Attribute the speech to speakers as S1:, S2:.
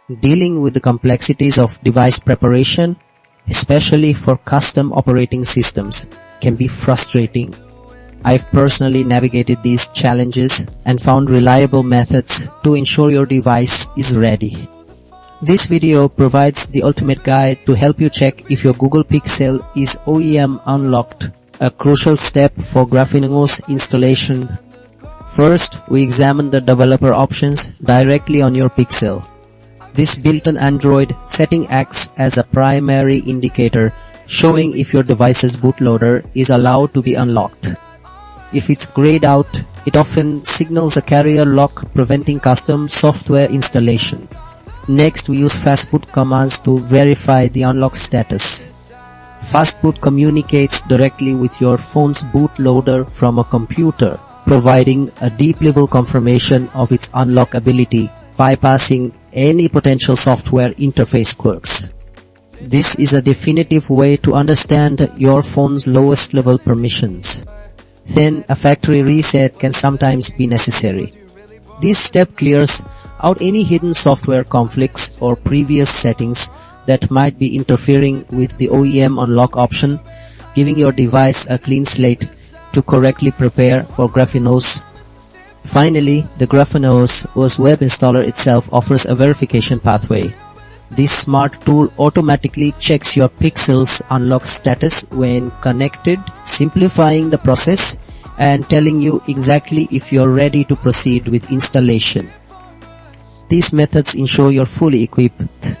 S1: Dealing with the complexities of device preparation, especially for custom operating systems, can be frustrating. I've personally navigated these challenges and found reliable methods to ensure your device is ready. This video provides the ultimate guide to help you check if your Google Pixel is OEM unlocked, a crucial step for Grapheneos installation. First, we examine the developer options directly on your Pixel. This built-in Android setting acts as a primary indicator showing if your device's bootloader is allowed to be unlocked. If it's grayed out, it often signals a carrier lock preventing custom software installation. Next, we use Fastboot commands to verify the unlock status. Fastboot communicates directly with your phone's bootloader from a computer, providing a deep-level confirmation of its unlockability, bypassing any potential software interface quirks. This is a definitive way to understand your phone's lowest level permissions. Then, a factory reset can sometimes be necessary. This step clears out any hidden software conflicts or previous settings that might be interfering with the OEM unlock option, giving your device a clean slate to correctly prepare for Grapheneos. Finally, the Grapheneos OS web installer itself offers a verification pathway. This smart tool automatically checks your Pixel's unlock status when connected, simplifying the process and telling you exactly if you're ready to proceed with installation. These methods ensure you're fully equipped